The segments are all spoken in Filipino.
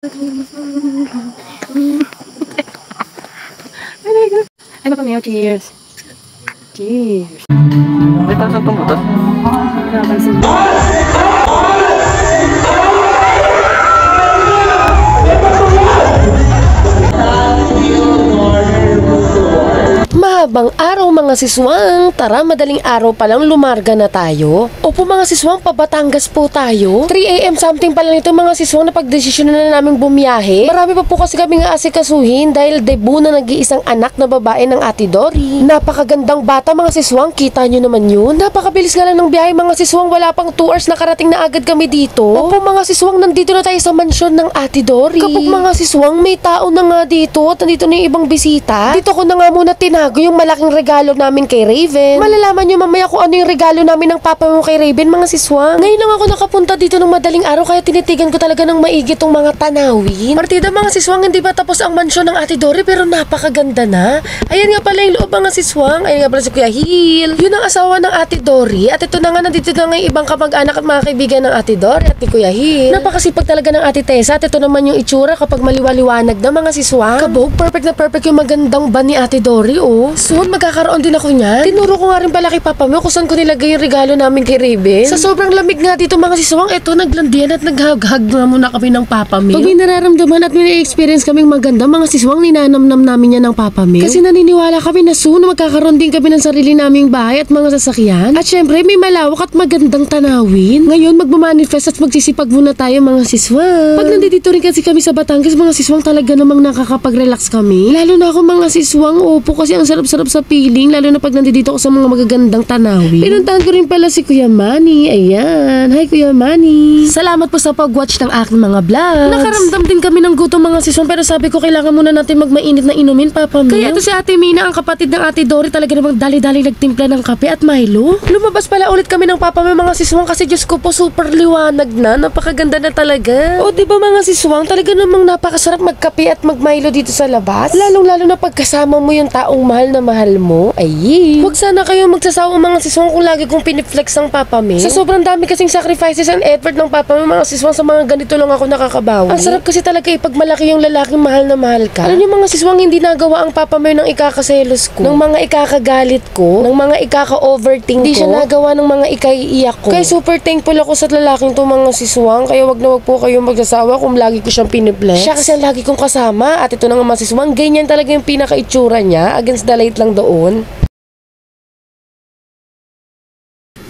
Ay, mapamayo, cheers. Cheers. May pasok pang buto? Mahabang araw mga siswang, tara madaling araw pa lang lumarga na tayo. Opo mga siswang, pa Batangas po tayo. 3 AM something pa lang ito mga siswang na pagdesisyon na naming bumiyahe. Marami pa po kasi kaming aasikasuhin dahil debut na nag-iisang anak na babae ng Ate Dory. Napakagandang bata mga siswang, kita nyo naman yun. Napakabilis nga lang ng biyahe mga siswang, wala pang 2 hours nakarating na agad kami dito. Opo mga siswang, nandito na tayo sa mansyon ng Ate Dory. Kapag mga siswang, may tao na nga dito at nandito na yung ibang bisita. Dito ko na nga muna tinago yung malaking regalo namin kay Raven. Malalaman nyo mamaya kung ano yung regalo namin ng papa mo kay Raven mga siswang. Ngayon lang ako nakapunta dito ng madaling araw kaya tinitigan ko talaga ng maigi tong mga tanawin. Partida mga siswang, hindi ba tapos ang mansyon ng Ate Dory pero napakaganda na. Ayan nga pala yung loob mga siswang. Ayan nga pala si Kuya Hil. Yun ang asawa ng Ate Dory. At ito na nga, nandito na nga yung ibang kamag-anak at mga kaibigan ng Ate Dory at ni Kuya Hil. Napakasipag talaga ng Ate Tessa. At ito naman yung itsura kapag maliwaliwanag na mga siswang. Kabog, perfect na perfect yung magandang ban ni Ate Dory, oh. Soon, magkakaroon din ako niyan. Tinuro ko nga rin pala kay Papa mo kung saan ko nilagay yung regalo namin kay Raven. Sa sobrang lamig nga dito mga siswang, eto naglandian at naghag-hag na muna kami ng Papa Mil. Pag may nararamdaman at may experience kaming maganda, mga siswang, ninanamnam namin yan ng Papa Mil. Kasi naniniwala kami na soon magkakaroon din kami ng sarili naming bahay at mga sasakyan. At syempre, may malawak at magandang tanawin. Ngayon, magmamanifest at magsisipag muna tayo mga siswang. Pag nandito rin kasi kami sa Batangas, mga siswang, talaga namang nakakapag-relax kami. Lalo na ako mga siswang, opo, kasi ang sarap-sarap sa feeling, lalo na pag nandito ako sa mga magagandang tanawin. Pinuntahan ko rin pala si Kuya Manny. Ayan. Hi Kuya Manny. Salamat po sa pag-watch ng aking mga vlogs. Nakaramdam din kami ng gutom mga siswang, pero sabi ko kailangan muna natin magmainit na inumin, Papa Mil. Kaya ito si Ate Mina, ang kapatid ng Ate Dory, talaga namang dali-dali nagtimpla ng kape at Milo. Lumabas pala ulit kami ng Papa Mil mga siswang kasi Diyos ko po, super liwanag na. Napakaganda na talaga. O diba mga siswang, talaga namang napakasarap magkape at mag-Milo dito sa labas. Lalong-lalo na pagkasama mo yung taong mahal na mahal mo. Ay, huwag sana kayo magsasawa mga siswang kung lagi kong piniflex ang Papa Mil. Sa sobrang dami kasing sacrifices and effort ng Papa Mil mga siswang, sa mga ganito lang ako nakakabawi. Ang sarap kasi talaga ipag malaki yung lalaking mahal na mahal ka. Alam niyo mga siswang, hindi nagawa ang Papa Mil ng ikakaselos ko, ng mga ikakagalit ko, ng mga ikaka-overthink ko. Hindi siya nagawa ng mga ikaiiyak ko. Kaya super thankful ako sa lalaking to mga siswang. Kaya wag na wag po kayong magsasawa kung lagi ko siyang piniflex. Siya kasi ang lagi kong kasama. At ito na nga mga siswang, ganyan talaga yung pinaka-itsura niya against the light lang doon.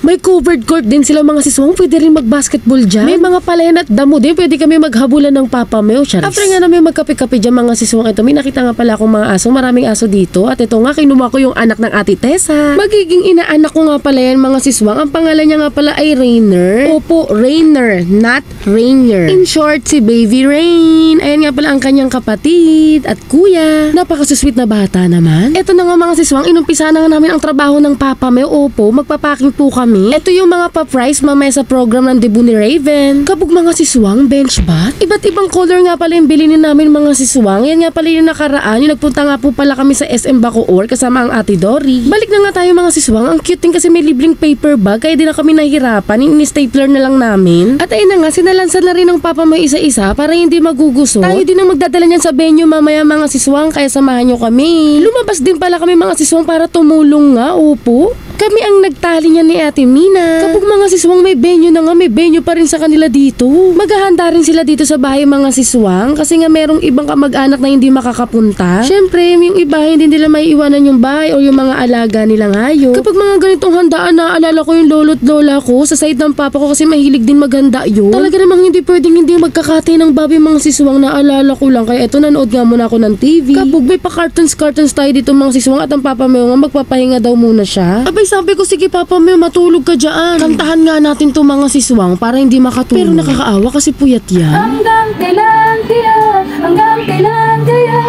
May covered court din sila mga siswang, pwede rin mag-basketball dyan. May mga palayan at damo din, pwede kami maghabulan ng Papa Mel. After nga namin magkape-kape dyan mga siswang, ito may nakita nga pala akong mga aso, maraming aso dito. At ito nga, kinuha ko yung anak ng Ate Tessa. Magiging inaanak ko nga pala yan mga siswang. Ang pangalan niya nga pala ay Rainer. Opo, Rainer, not Rainier. In short, si Baby Rain. Ayan nga pala ang kanyang kapatid at kuya. Napakasusweet na bata naman. Ito na nga mga siswang, inumpisa na nga namin ang trabaho ng Papa Mel. Opo, magpapaking po kami. Ito yung mga pa-price mamaya sa program ng debut ni Raven. Kabog mga siswang, bench bat. Iba't ibang color nga pala yung bilhin namin mga siswang. Yan nga pala yung nakaraan. Yung nagpunta nga po pala kami sa SM Bacoor kasama ang Ate Dory. Balik na nga tayo mga siswang. Ang cute din kasi may libreng paper bag. Kaya di na kami nahihirapan. Ini-stapler na lang namin. At ayun na nga, sinalansan na rin ng Papa may isa-isa para hindi magugusot. Tayo din ang magdadala niyan sa venue mamaya mga siswang. Kaya samahan nyo kami. Lumabas din pala kami mga siswang para tumulong nga. Opo. Kami ang nagtali niya ni Ate Mina. Kapag mga siswang may venue na nga, may venue pa rin sa kanila dito. Maghahanda rin sila dito sa bahay mga siswang kasi nga merong ibang kamag-anak na hindi makakapunta. Syempre, yung iba hindi nila may iwanan yung bahay o yung mga alaga nilang hayop. Kapag mga ganitong handaan, naaalala ko yung lolo't lola ko sa side ng papa ko kasi mahilig din maghanda yun. Talaga namang hindi pwedeng hindi magkakatay ng babi mga siswang, naalala ko lang. Kaya eto, nanood nga muna ako ng TV. Kapag may pa-cartoons tayo dito mga siswang at ang papa mo nga magpapahinga daw muna siya. Abay, sabi ko, sige Papa Mel, matulog ka dyan. Kantahan nga natin to mga siswang para hindi makatulog. Pero nakakaawa kasi puyat yan. Hanggang kailan kaya, hanggang kailan kaya,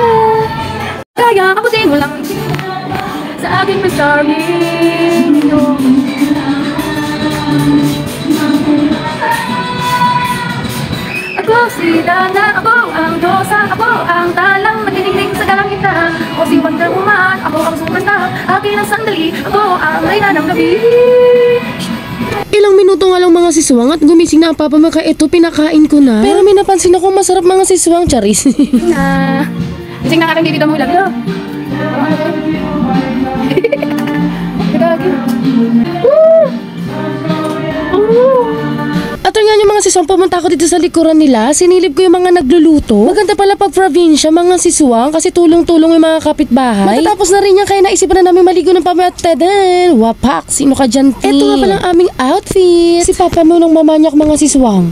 kaya abutin mo lang sa aking pagsabi mo. Ako si Dana, ako ang Diyosa, ako ang talang nagtitingting sa kalangitan. Ako si Wonder Woman, ako ang superstar, akin ang sandali, ako ang reyna ng gabi. Ilang minuto nga lang mga siswang at gumising na ang papa mo, kaya ito pinakain ko na. Pero may napansin ako masarap mga siswang, charis. Na. Gising na aking bibita mo lang. Ito. At nga yung mga siswang, pumunta ako dito sa likuran nila, sinilip ko yung mga nagluluto. Maganda pala pag probinsya, mga siswang, kasi tulong-tulong yung mga kapitbahay. Matatapos na rin yan, kaya naisipan na namin maligo ng papa at teden. Wapak, sino ka dyan, T? Ito nga palang aming outfit. Si papa mo nang mamanyak mga siswang.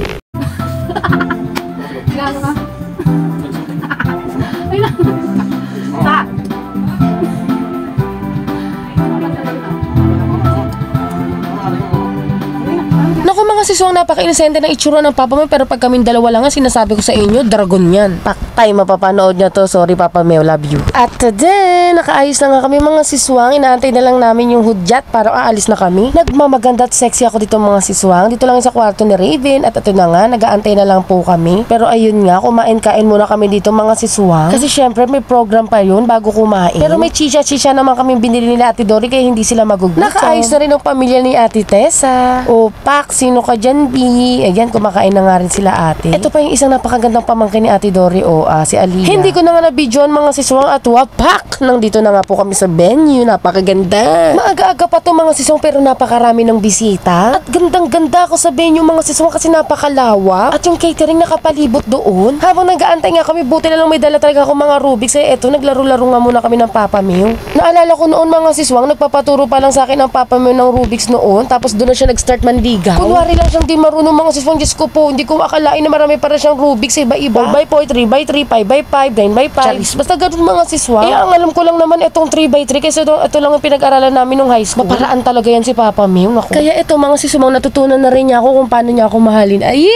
Naku mga siswang, napaka-inosente ng itsura ng papa mo, pero pag kaming dalawa lang nga, sinasabi ko sa inyo, dragon yan. Paktay, mapapanood niya to. Sorry papa Meo, love you. At today, nakaayos na nga kami mga siswang. Inaantay na lang namin yung hudyat para aalis na kami. Nagmamaganda at sexy ako dito mga siswang. Dito lang sa kwarto ni Raven. At ito na nga, nag-aantay na lang po kami. Pero ayun nga, kumain-kain muna kami dito mga siswang. Kasi syempre may program pa yun bago kumain. Pero may chicha-chicha naman kami binili nila Ate Dory, kaya hindi sila magugutom. Nakaayos na rin ang pamilya ni Ate Tessa. O Pax, sino ka dyan, B? Ayan, kumakain na nga rin sila ate. Ito pa yung isang napakagandang pamangkin ni Ate Dory, si Aliyah. Hindi ko na nga na-videoan mga siswang at wapak! Nandito na nga po kami sa venue, napakaganda. Maaga-aga pa to mga siswang, pero napakarami ng bisita. At gandang-ganda ako sa venue mga siswang kasi napakalawa. At yung catering nakapalibot doon. Habang nag-aantay nga kami, buti na lang may dala talaga ako mga Rubik's. Eto, naglaro-laro nga muna kami ng Papa Meo. Naalala ko noon mga siswang, nagpapaturo pa lang sa akin ang Papa Meo ng Rubik's noon. Tapos doon na siya nag-start mandigaw. Kunwari lang siyang di marunong mga siswang. Diyos ko po, hindi ko akalain na marami para siyang Rubik's, iba-iba. 4x4, 3x3, 5x5, 9x5. Charis, basta ganun mga siswang. Ang alam ko lang naman itong 3x3 kasi ito lang ang pinag-aralan namin nung high school. Maparaan talaga yan si Papa Meo. Kaya ito mga siswang, natutunan na rin niya ako kung paano niya ako mahalin. Ay,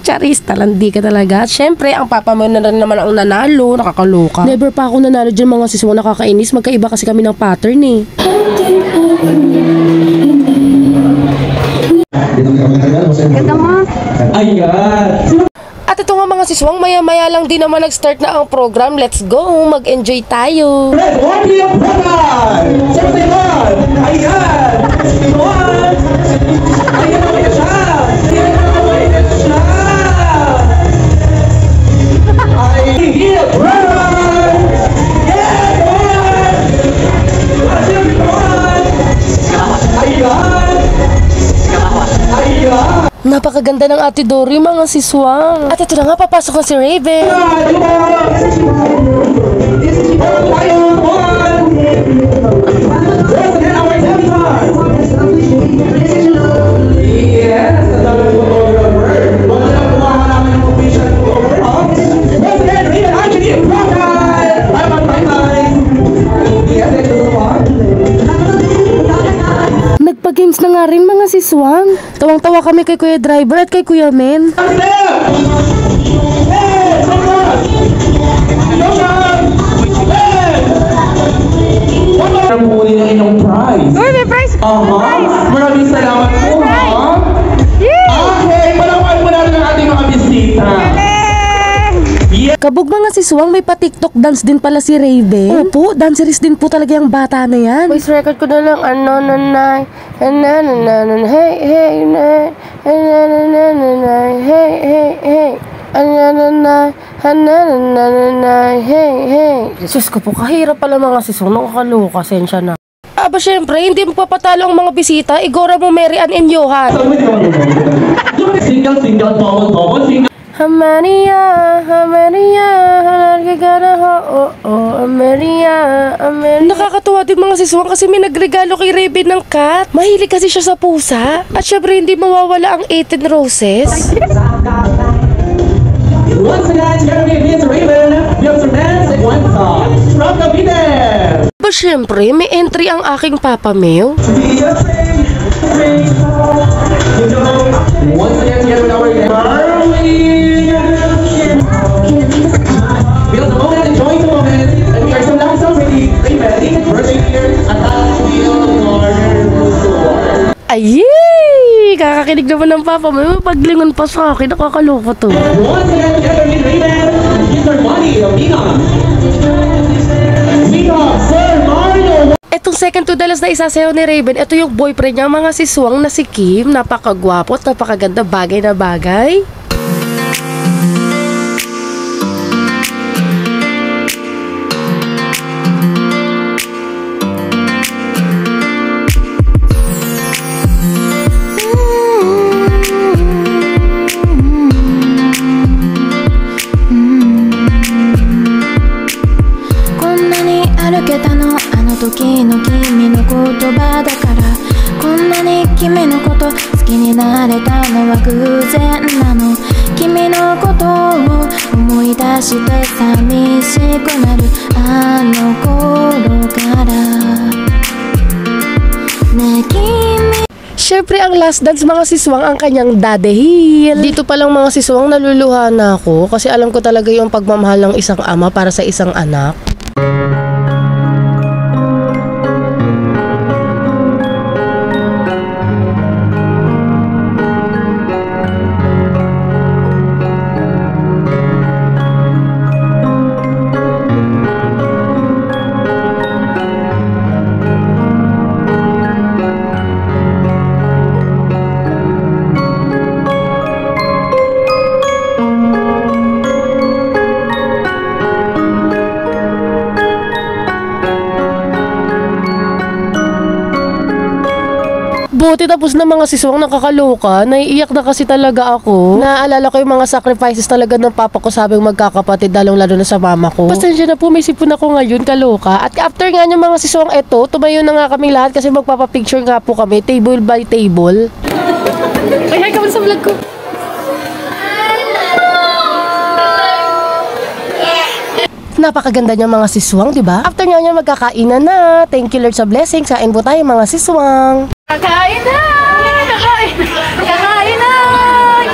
Charis, talandi ka talaga. At syempre, ang Papa Meo na rin naman ang nanalo, nakakaloka. Never pa ako nanalo dyan mga siswang, nakakainis. Magkaiba kasi kami ng pattern eh. Ganda mo. Ayan! At ito nga mga siswang, maya-maya lang din naman nag-start na ang program. Let's go! Mag-enjoy tayo! Red, one year brother! Sabi tayo! Ayan! One! Ayan naman na siya! Ayan naman na siya! Ayan, brother! Yeah, one! Ayan, one! Ayan! Ayan! Napakaganda ng Ate Dory mga siswang. At ito na nga, papasok na si Raven. Nagpa-games na nga rin mga siswang. Tawang-tawa kami kay Kuya Driver at kay Kuya Men. Kunin ang inyong prize. Uy, may prize! Maraming salamat po, ha? Okay, palawan mo natin ang ating mga bisita. Kabog mga siswang, may pa-TikTok dance din pala si Raven. Opo, dancerist din po talaga yung bata na yan. Voice record ko na lang, hey, hey, nay, hey, hey, hey. Hey, hey. Diyos ko po, kahirap pala mga siswang, nakakaloka, sensya na. Aba syempre, hindi magpapatalo ang mga bisita, igora mo Mary Ann and Johan. Single, double, single. Amaria, halargagara ho, Amaria. Nakakatuwa din mga siswang kasi may nagregalo kay Raven ng cat. Mahilig kasi siya sa pusa. At syempre hindi mawawala ang 18 roses. Once again, Jeremy and Raven, we have some dance and one song from Cavite. Ba syempre, may entry ang aking Papa Meo. Once again, here with our Marley. Feel the moment, enjoy the moment, and we are so now celebrating Raven, birthday here at Hatfield Northern. Ayy! Kakakinig naman ng Papa Meo. Paglingon pa sa akin, nakakaloko to. Once again, together with Raven, Mr. Money, Mina. Mina, Sir Mario. Etong second to the selos na isasayaw ni Raven. Ito yung boyfriend niya, mga siswang na si Kim. Napakagwapo at napakaganda, bagay na bagay. Siyempre, ang last dance mga siswang ang kanyang dadehil. Dito pa lang mga siswang naluluha na ako kasi alam ko talaga yung pagmamahal ng isang ama para sa isang anak. Buti tapos na mga siswang nakakaloka. Naiiyak na kasi talaga ako. Naaalala ko yung mga sacrifices talaga ng papa ko sabing magkakapatid, lalo na sa mama ko. Pasensya na po, may sipon ako ngayon, kaloka. At after nga yung mga siswang eto, tumayo na nga kaming lahat kasi magpapapicture nga po kami, table by table. Ay, hi, kaman sa vlog ko. Napakaganda niya mga siswang, di ba? After nga niya magkakainan na. Thank you Lord sa blessings. Kain po tayo mga siswang. Kakain na! Kakain na! Kakain na!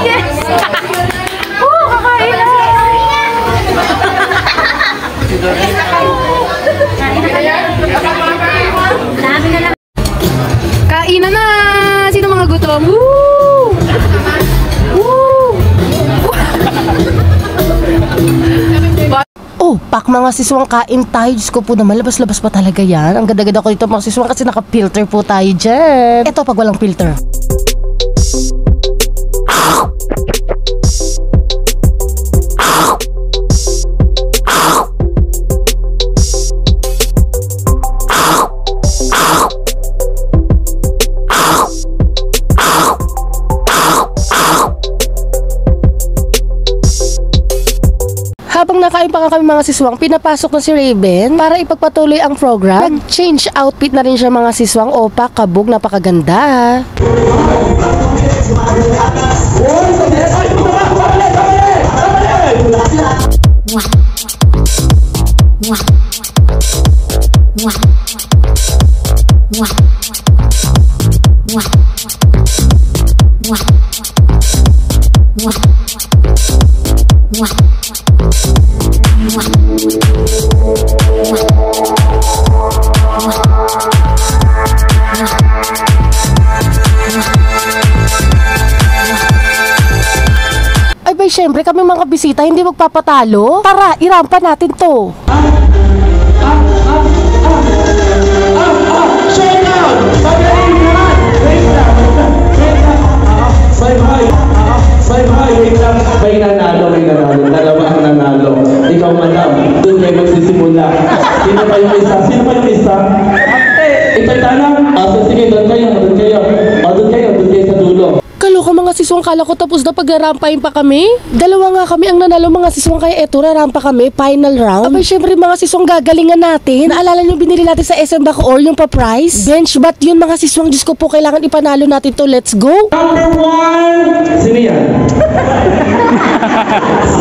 Yes! Kakain na! Kain na na! Sino mga gutom? Woo! Woo! Oh, pak mga siswang, kain tayo. Diyos ko po naman, labas-labas pa talaga yan. Ang ganda-ganda ko dito mga siswang kasi naka-filter po tayo dyan. Ito pag walang filter. Habang nakain pa nga kami mga siswang, pinapasok na si Raven para ipagpatuloy ang program. Nag-change outfit na rin siya mga siswang. Opa, kabog, napakaganda. Ay, syempre kami mga bisita hindi magpapatalo. Tara, irampa natin to. Shake out! Magaling yan! Wait lang! Wait lang! May nanalo. Dalawa ang nanalo. Ikaw, madam, doon kayo magsisimula. Sino pa yung isa? Ito tanong. Sige, doon kayo sa dulo. Kaloka mga siswang, kala ko tapos na pagrampahin pa kami. Dalawa nga kami ang nanalo mga siswang, kaya eto rarampa kami, final round. Abay syempre mga siswang, gagalingan natin. Naalala nyo binili natin sa SM Bacoor yung pa-prize? Bench bat yun mga siswang, Diyos ko po, kailangan ipanalo natin to. Let's go! Number 1! Sino yan?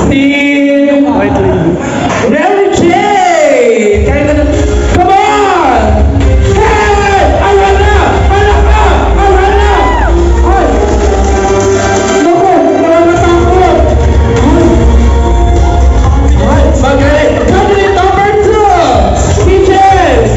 Steve! Mary Jane! Come on! Hey! Ayan na! Magaling! Candidate number 2! Peaches!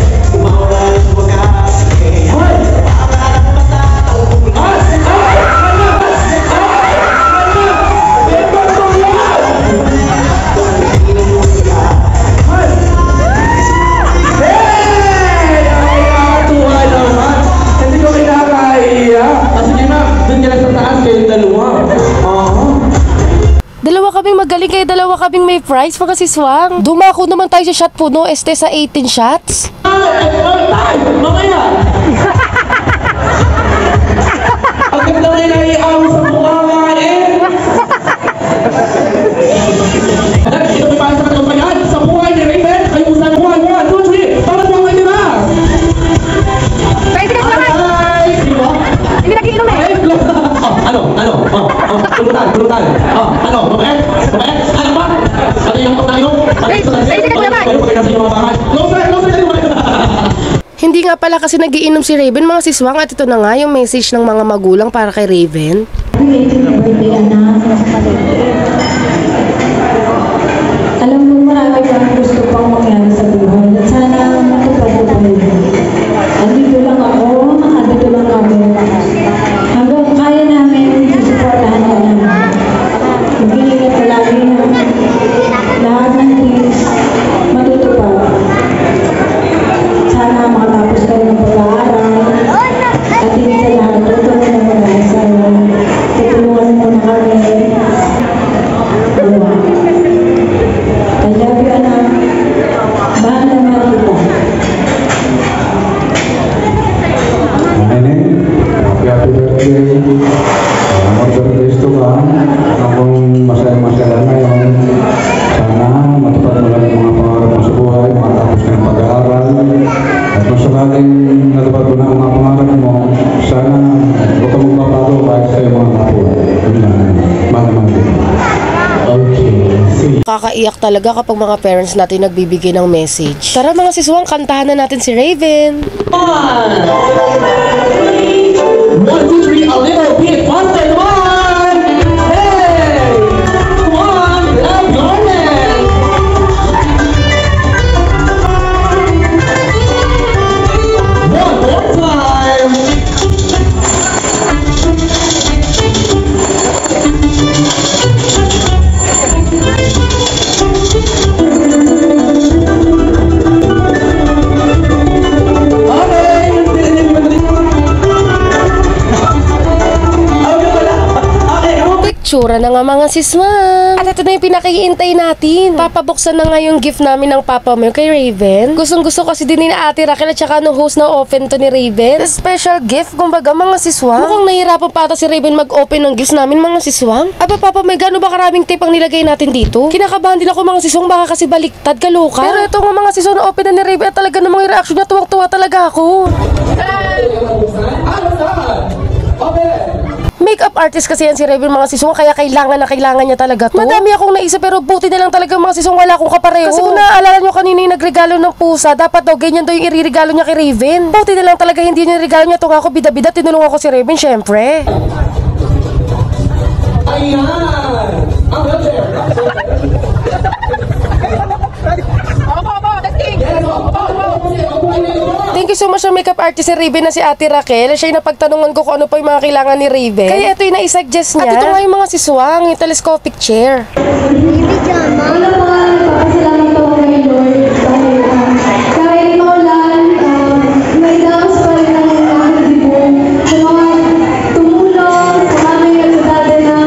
dalawa kaming may prize mga siswang. Dumako naman tayo sa shot puno, sa 18 shots. Mamaya! Ang ganda na naiaw sa mukha nga eh! Ito may pasok na kampayan sa buhay ni Raven! Kayo usan buhay! 1, 2, 3! Para sa mga diba? Pwede ka naman! Ay! Sino? Hindi nagiinom eh! Ano? Pulutan! Ano? Mabait? Ano ba? Ano yung pagtayo? Pwede ka naman! Hindi nga pala kasi nagiinom si Raven mga siswang at ito na nga yung message ng mga magulang para kay Raven. Birthday, anak. Alam mo, marami kang gusto pang mangyari sa buhay. At sana matupad mo pa rin. Andito lang ako, andito lang kami. Hanggang kaya namin, susuportahan ka namin. Mag-iingat ka lagi na lahat ng things matutupad. Sana makatapos kayo ng pag-aaral. At hindi sa lahat, tutulungan mo na sa tutulungan mo na kami. I love you, anak. Mahal na mahal kita. Nenek, happy birthday. Mag-birthday ito ka. Akong masaya-masaya ngayon. Sana matupad mo lang yung mga pangarap mo sa buhay, makatapos ka ng pag-aaral. At kung sakaling natupad mo na ang mga pangarap mo, sana huwag ka magbabago kahit sa iyong mga kapwa. Mahal-mahal din. Okay. Kakaiyak talaga kapag mga parents natin nagbibigay ng message. Tara mga siswang, kantahan na natin si Raven. 1, 2, 3, a little bit faster, come on! Hey! Come on, love your man! One more time! Tsura na nga mga siswang. At ito na yung pinakihintay natin. Papabuksan na nga yung gift namin ng papa mo kay Raven. Gustong gusto kasi din ni Ate Raquel at saka no host na open to ni Raven. Special gift, kumbaga mga siswang. Mukhang nahirapan pa ata si Raven mag-open ng gifts namin mga siswang. Aba papa, may gano'n ba karaming tape ang nilagay natin dito? Kinakabahan din ako mga siswang, baka kasi baliktad, kaloka. Pero ito nga mga siswang na open na ni Raven at talaga namang yung reaction niya, tuwang-tuwa talaga ako. Makeup artist kasi yan si Raven mga siswang, kaya kailangan niya talaga to. Madami akong naisip pero buti na lang talaga mga siswang wala akong kapareho. Kasi kung naaalala nyo kanina yung nagregalo ng pusa, dapat daw ganyan daw yung iririgalo niya kay Raven. Buti na lang talaga hindi yung regalo niya. Tunga ako bida-bida, tinulungan ko si Raven syempre. Ayan! Ang wheelchair! Thank you so much sa makeup artist si Raven na si Ate Raquel. Siya yung napagtanungan ko kung ano pa yung mga kailangan ni Raven. Kaya ito yung naisuggest niya. At ito nga yung mga siswang, yung telescopic chair. Wala pa, papasalamat ako kay Lord. Dahil kahit maulan, may daos pa rin ang nakakadibong. Sa mga tumulong, sa mami at sa dada na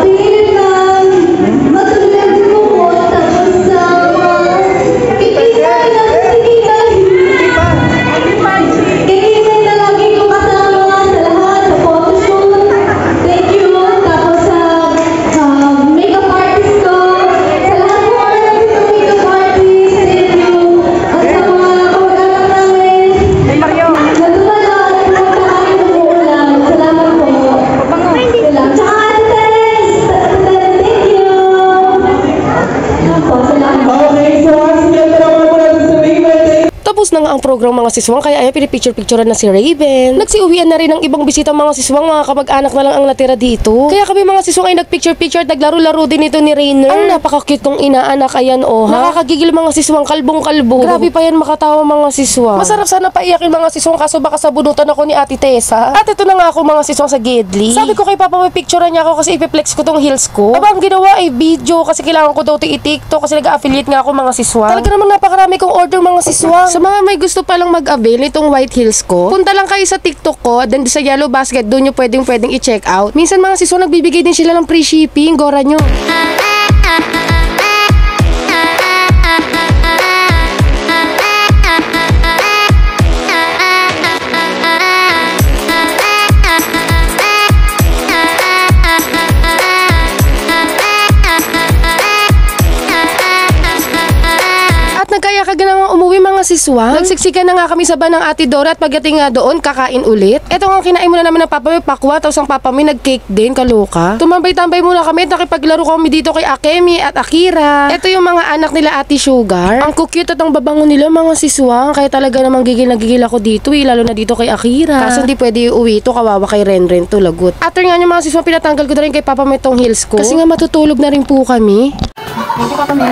pilit lang matulog mo. Tapos sa mga itigay na Kailan na lagi kong kasama sa lahat sa photoshoot. Thank you. Tapos sa makeup artist ko. Sa lahat po ng makeup artist. Thank you. At sa mga kamag-anak namin. Nagdumala at pumunta kami ng uulan. Salamat po. Tsaka Teres. Thank you. Salamat. Okay, so once again, naman mo natin sa Raven. Tapos na nga ang program mga siswang, kaya ay pinipicture-picturean na si Raven. Nagsiuwian na rin ang ibang bisita mga siswang, mga kamag-anak na lang ang natira dito. Kaya kami mga siswang ay nagpicture-picture at naglaro-laro din ito ni Rainer. Ang napaka-cute kong inaanak, ayan oh ha. Nakakagigil mga siswang, kalbong-kalbo. Grabe pa yan makatawa mga siswang. Masarap sana paiyakin mga siswang kaso baka sabunutan ako ni Ate Tessa. At ito na nga ako mga siswang sa Gedli. Sabi ko kay Papa may picturean niya ako kasi ipiplex ko tong heels ko. Aba ang ginawa ay video kasi kailangan ko daw ito i-TikTok kasi nag-affiliate nga ako mga siswang. Talaga namang napakarami kong order mga siswang. Sa mga may gusto palang mag-avail nitong white heels ko, punta lang kayo sa TikTok ko, then sa yellow basket, doon nyo pwedeng i-check out. Minsan mga siswang nagbibigay din sila ng free shipping, gora nyo. maaga na nga umuwi mga siswang. Nagsiksikan na nga kami sa ban ng Ate Dora at pagdating nga doon, kakain ulit. Eto nga kinain muna namin ng papa may pakwa, tapos ang papa may nag-cake din, kaloka. Tumambay-tambay muna kami at nakipaglaro kami dito kay Akemi at Akira. Eto yung mga anak nila Ate Sugar. Ang cute at ang babango nila mga siswang, kaya talaga namang gigil na gigil ako dito lalo na dito kay Akira. Kaso hindi pwede uwi ito, kawawa kay Renren to, lagot. After nga yung mga siswang, pinatanggal ko na rin kay papa may tong heels ko. Kasi nga matutulog na rin po kami. Hindi pa kami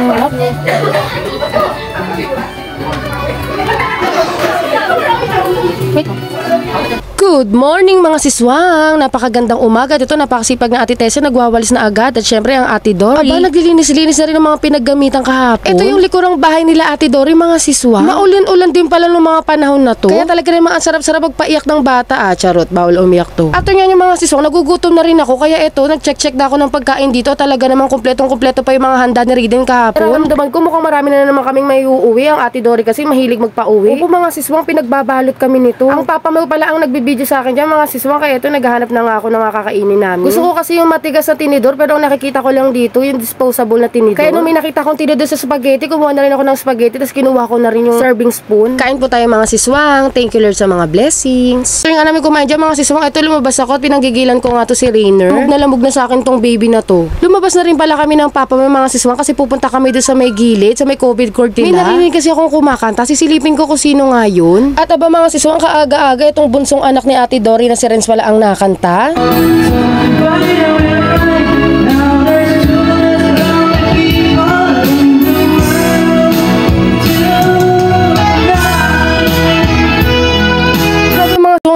Good morning mga siswang! Napakagandang umaga. Ito napakasipag na Ate Tessa, nagwawalis na agad. At syempre ang Ate Dory. Aba, naglilinis-linis na rin ng mga pinaggamitan kahapon. Ito yung likurang bahay nila Ate Dory mga siswang. Maulan-ulan din pala ng mga panahon na to. Kaya talaga naman ang sarap-sarap magpaiyak ng bata. Charot, bawal umiyak to. At yan yung mga siswang, nagugutom na rin ako. Kaya ito, nag-check na ako ng pagkain dito. Talaga naman kumpletong-kumpleto pa yung mga handa ni Riden kahapon. Pero ramdaman ko mukhang marami na naman kaming may uuwi. Ang Ate Dory kasi mahilig magpa-uwi. Opo mga siswang, pinagbabalot kami nito. Ang papa mo pala ang nagbibideo sa akin dyan mga siswang, kaya ito naghahanap na nga ako ng mga kakainin namin. Gusto ko kasi yung matigas na tinidor, pero ang nakikita ko lang dito yung disposable na tinidor. Kaya nung may nakita akong tinidor sa spaghetti, kumuha na rin ako ng spaghetti, tapos kinuha ko na rin yung serving spoon. Kain po tayo mga siswang. Thank you Lord sa mga blessings. So yung nga namin kumain dyan mga siswang, ito lumabas ako at pinanggigilan ko nga to si Rainer. Lamog na sa akin tong baby na to. Lumabas na rin pala kami ng papa may mga siswang kasi pupunta kami doon sa may gilid, sa may COVID court nila. May narinig kasi akong kumakanta, sisilipin ko kung sino nga yun. At aba mga siswang, kaaga-aga itong bunsong anak ni Ate Dory na si Renz pala ang nakanta.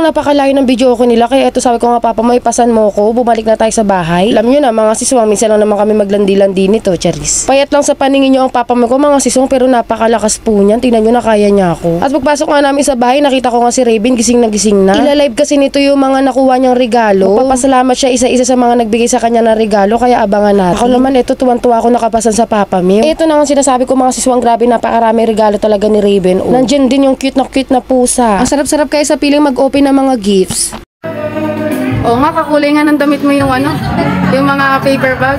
Napakalayo ng video ko nila, kaya ito sabi ko nga papa may pasan mo ko, bumalik na tayo sa bahay. Alam nyo na mga siswang, minsan lang naman kami maglandi-landi nito, charis. Payat lang sa paningin nyo ang papa mo ko mga siswang, pero napakalakas po niyan, tingnan nyo na kaya niya ako. At pagpasok nga namin sa bahay, nakita ko nga si Raven gising na. Ilalive kasi nito yung mga nakuha niyang regalo. Magpapasalamat siya isa-isa sa mga nagbigay sa kanya ng regalo, kaya abangan natin. Ako naman ito, tuwan-tuwa ako nakapasan sa papa mo. Ito na nga sinasabi ko mga siswang, grabe napakarami regalo talaga ni Raven. Nandiyan din yung cute na pusa. Ang sarap-sarap kayo sa piling mag-open ng mga gifts. Oo nga, kakulay nga ng damit mo yung ano, yung mga paper bag.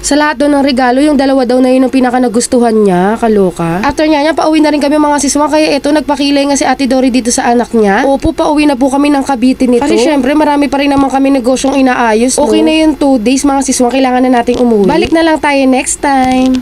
Sa lahat doon ng regalo, yung dalawa daw na yun ang pinaka nagustuhan niya, kaloka. After niya, pauwi na rin kami mga siswang, kaya ito, nagpakilay nga si Ate Dory dito sa anak niya. Opo, pauwi na po kami ng Cavite nito. Kasi syempre, marami pa rin naman kami negosyong inaayos, no? Okay na yung 2 days mga siswang, kailangan na nating umuwi. Balik na lang tayo next time.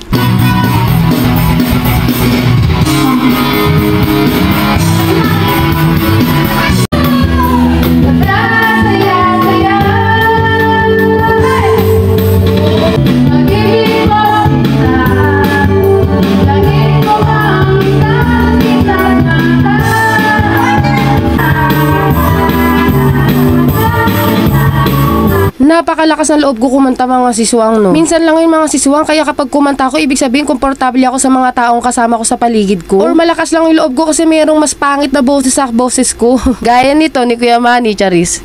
Napakalakas ng loob ko kumanta mga siswang, no? Minsan lang yung mga siswang, kaya kapag kumanta ko, ibig sabihin komportable ako sa mga taong kasama ko sa paligid ko. Or malakas lang yung loob ko kasi mayroong mas pangit na boses sa boses ko. Gaya nito ni Kuya Manny, charis.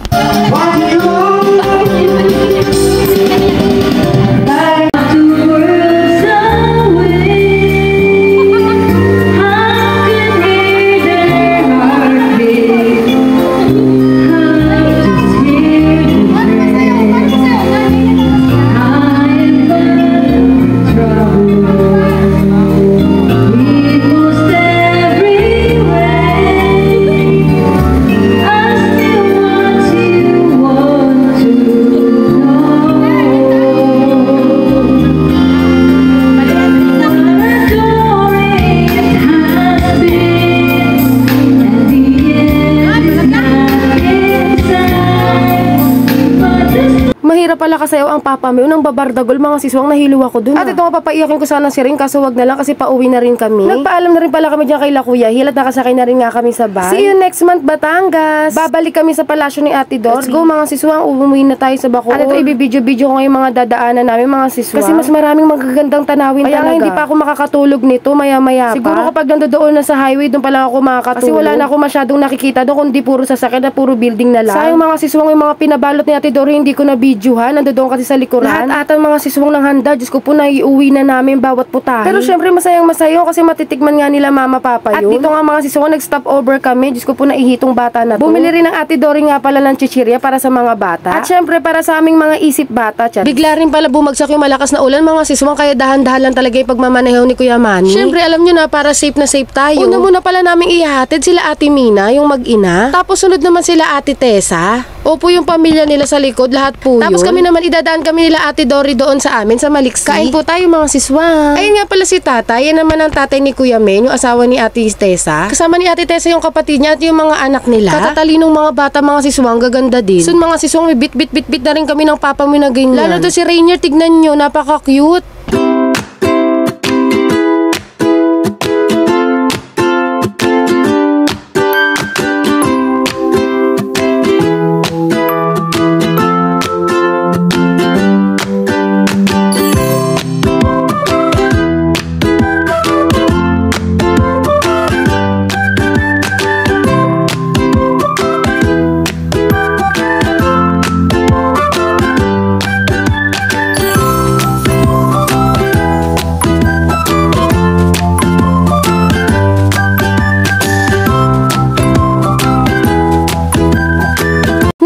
Pala kasayaw ang papa mo nang babardagol mga siswang, nahilo ako dun. At ito nga papaiyakin ko sana si Rin, kaso wag na lang kasi pauwi na rin kami. Nagpaalam na rin pala kami dyan kay La Kuya, hilat nakasakay na rin nga kami sa van. See you next month Batangas. Babalik kami sa palasyo ni Ate Dory. Let's go mga siswang, umuwi na tayo sa Bacoor. At ito ibibidyo-video ko ngayong mga dadaanan namin mga siswang. Kasi mas maraming magagandang tanawin talaga. Kaya hindi pa ako makakatulog nito maya-maya pa. Siguro kapag nandoon na sa highway, doon pa lang ako makakatulog. Kasi wala na ako masyadong nakikita doon, kundi puro sasakyan na puro building na lang. Sayang mga siswang, yung mga pinabalot ni Ate Dory hindi ko na videohan. nandoon kasi sa likuran. Lahat ata mga siswang ng handa. Diyos ko po, naiuwi na namin bawat putahe. Pero syempre masayang masayo kasi matitikman nga nila mama papa yun. At dito nga mga siswang nag-stop over kami. Diyos ko po, naihitong bata na to. Bumili rin ng Ate Dory nga pala ng chichirya para sa mga bata. At syempre para sa aming mga isip bata. Chat. Bigla rin pala bumagsak yung malakas na ulan mga siswang, kaya dahan-dahan lang talaga yung pagmamaneho ni Kuya Manny. Syempre alam nyo na, para safe na safe tayo. Una muna pala namin ihatid sila Ate Mina, yung mag-ina. Tapos sunod naman sila Ate Tessa. Opo, yung pamilya nila sa likod, lahat po yun. Tapos kami naman idadaan kami nila Ate Dory doon sa amin sa Maliksi. Kain po tayo mga siswang. Ayun nga pala si tatay, yan naman ang tatay ni Kuya Men, yung asawa ni Ate Tessa. Kasama ni Ate Tessa yung kapatid niya at yung mga anak nila. Katatalinong mga bata, mga siswang, gaganda din. So mga siswang, may bit na rin kami ng papa mo na ganyan. Lalo to si Rainier, tignan nyo, napaka-cute.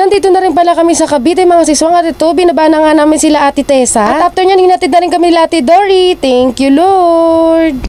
Nandito na rin pala kami sa Cavite mga siswang, at ito binaba na nga namin sila Ate Tessa. At after nyan, hinatid na rin kami nila Ate Dory. Thank you Lord.